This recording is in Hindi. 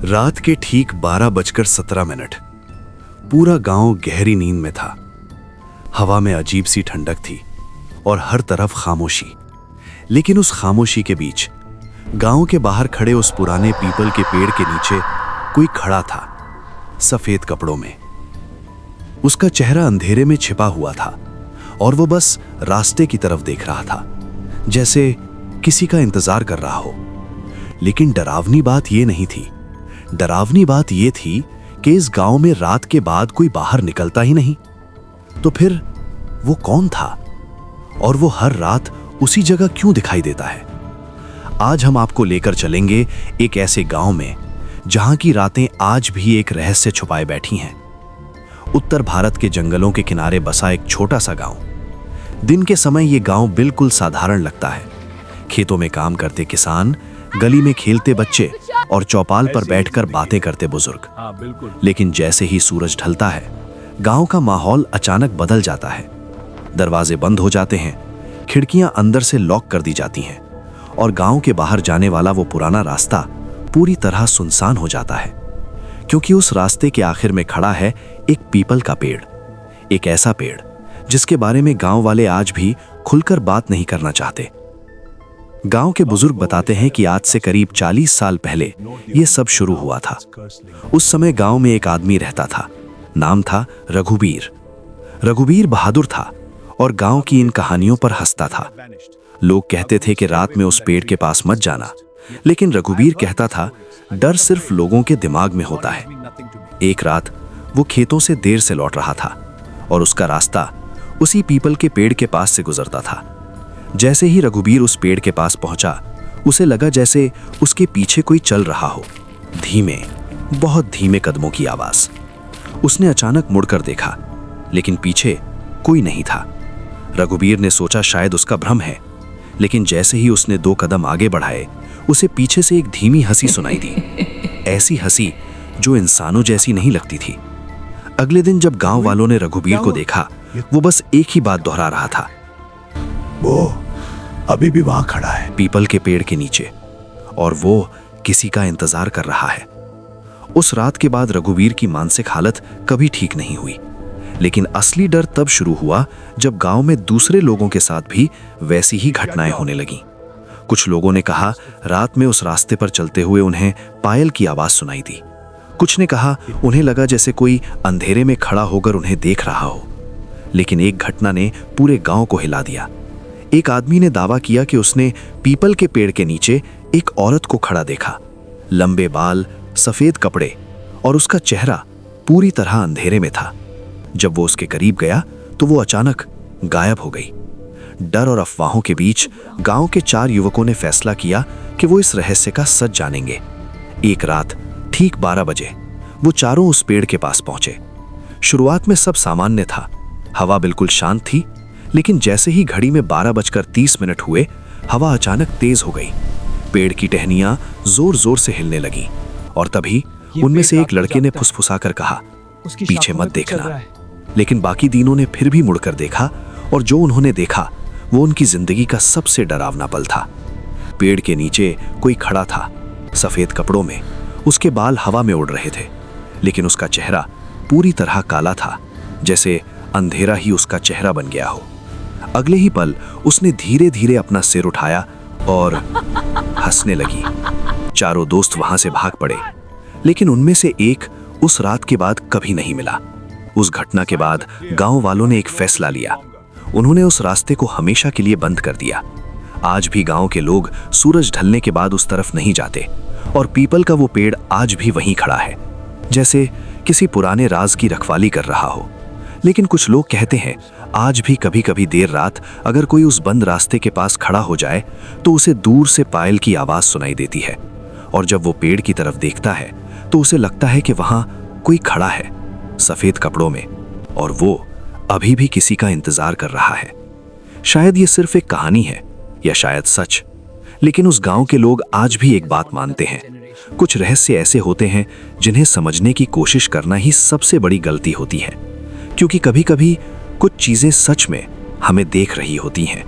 रात के ठीक 12:17। पूरा गांव गहरी नींद में था। हवा में अजीब सी ठंडक थी और हर तरफ खामोशी। लेकिन उस खामोशी के बीच गांव के बाहर खड़े उस पुराने पीपल के पेड़ के नीचे कोई खड़ा था, सफेद कपड़ों में। उसका चेहरा अंधेरे में छिपा हुआ था और वो बस रास्ते की तरफ देख रहा था, जैसे किसी का इंतजार कर रहा हो। लेकिन डरावनी बात ये नहीं थी। डरावनी बात ये थी कि इस गांव में रात के बाद कोई बाहर निकलता ही नहीं। तो फिर वो कौन था और वो हर रात उसी जगह क्यों दिखाई देता है? आज हम आपको लेकर चलेंगे एक ऐसे गांव में जहां की रातें आज भी एक रहस्य छुपाए बैठी हैं। उत्तर भारत के जंगलों के किनारे बसा एक छोटा सा गांव। दिन के समय ये गांव बिल्कुल साधारण लगता है। खेतों में काम करते किसान, गली में खेलते बच्चे और चौपाल पर बैठकर बातें करते बुजुर्ग। लेकिन जैसे ही सूरज ढलता है, गांव का माहौल अचानक बदल जाता है। दरवाजे बंद हो जाते हैं, खिड़कियां अंदर से लॉक कर दी जाती हैं और गांव के बाहर जाने वाला वो पुराना रास्ता पूरी तरह सुनसान हो जाता है, क्योंकि उस रास्ते के आखिर में खड़ा है एक पीपल का पेड़। एक ऐसा पेड़ जिसके बारे में गांव वाले आज भी खुलकर बात नहीं करना चाहते। गांव के बुजुर्ग बताते हैं कि आज से करीब 40 साल पहले यह सब शुरू हुआ था। उस समय गांव में एक आदमी रहता था। नाम था रघुबीर। रघुबीर बहादुर था और गांव की इन कहानियों पर हंसता था। लोग कहते थे कि रात में उस पेड़ के पास मत जाना, लेकिन रघुबीर कहता था, डर सिर्फ लोगों के दिमाग में होता है। एक रात वो खेतों से देर से लौट रहा था और उसका रास्ता उसी पीपल के पेड़ के पास से गुजरता था। जैसे ही रघुबीर उस पेड़ के पास पहुंचा, उसे लगा जैसे उसके पीछे कोई चल रहा हो। धीमे, बहुत धीमे कदमों की आवाज। उसने अचानक मुड़कर देखा, लेकिन पीछे कोई नहीं था। रघुबीर ने सोचा शायद उसका भ्रम है, लेकिन जैसे ही उसने 2 कदम आगे बढ़ाए, उसे पीछे से एक धीमी हंसी सुनाई दी। ऐसी हंसी जो इंसानों जैसी नहीं लगती थी। अगले दिन जब गांव वालों ने रघुबीर को देखा, वो बस एक ही बात दोहरा रहा था, वो अभी भी वहां खड़ा है, पीपल के पेड़ के नीचे, और वो किसी का इंतजार कर रहा है। उस रात के बाद रघुबीर की मानसिक हालत कभी ठीक नहीं हुई। लेकिन असली डर तब शुरू हुआ जब गांव में दूसरे लोगों के साथ भी वैसी ही घटनाएं होने लगीं। कुछ लोगों ने कहा रात में उस रास्ते पर चलते हुए उन्हें पायल की आवाज सुनाई दी। कुछ ने कहा उन्हें लगा जैसे कोई अंधेरे में खड़ा होकर उन्हें देख रहा हो। लेकिन एक घटना ने पूरे गांव को हिला दिया। एक आदमी ने दावा किया कि उसने पीपल के पेड़ के नीचे एक औरत को खड़ा देखा। लंबे बाल, सफेद कपड़े और उसका चेहरा पूरी तरह अंधेरे में था। जब वो उसके करीब गया तो वो अचानक गायब हो गई। डर और अफवाहों के बीच गांव के 4 युवकों ने फैसला किया कि वो इस रहस्य का सच जानेंगे। एक रात ठीक 12 बजे वो चारों उस पेड़ के पास पहुंचे। शुरुआत में सब सामान्य था, हवा बिल्कुल शांत थी। लेकिन जैसे ही घड़ी में 12:30 हुए, हवा अचानक तेज हो गई। पेड़ की टहनियां जोर जोर से हिलने लगी और तभी उनमें से एक लड़के ने फुसफुसाकर कहा, पीछे मत देखना। लेकिन बाकी तीनों ने फिर भी मुड़कर देखा और जो उन्होंने देखा वो उनकी जिंदगी का सबसे डरावना पल था। पेड़ के नीचे कोई खड़ा था, सफेद कपड़ों में। उसके बाल हवा में उड़ रहे थे, लेकिन उसका चेहरा पूरी तरह काला था, जैसे अंधेरा ही उसका चेहरा बन गया हो। अगले ही पल उसने धीरे धीरे अपना सिर उठाया और हंसने लगी। चारों दोस्त वहां से भाग पड़े, लेकिन उनमें से एक उस रात के बाद कभी नहीं मिला। उस घटना के बाद गांव वालों ने एक फैसला लिया। उन्होंने उस रास्ते को हमेशा के लिए बंद कर दिया। आज भी गांव के लोग सूरज ढलने के बाद उस तरफ नहीं जाते और पीपल का वो पेड़ आज भी वहीं खड़ा है, जैसे किसी पुराने राज की रखवाली कर रहा हो। लेकिन कुछ लोग कहते हैं आज भी कभी कभी देर रात अगर कोई उस बंद रास्ते के पास खड़ा हो जाए तो उसे दूर से पायल की आवाज सुनाई देती है, और जब वो पेड़ की तरफ देखता है तो उसे लगता है कि वहां कोई खड़ा है, सफेद कपड़ों में, और वो अभी भी किसी का इंतजार कर रहा है। शायद ये सिर्फ एक कहानी है या शायद सच, लेकिन उस गांव के लोग आज भी एक बात मानते हैं, कुछ रहस्य ऐसे होते हैं जिन्हें समझने की कोशिश करना ही सबसे बड़ी गलती होती है, क्योंकि कभी कभी कुछ चीजें सच में हमें देख रही होती हैं।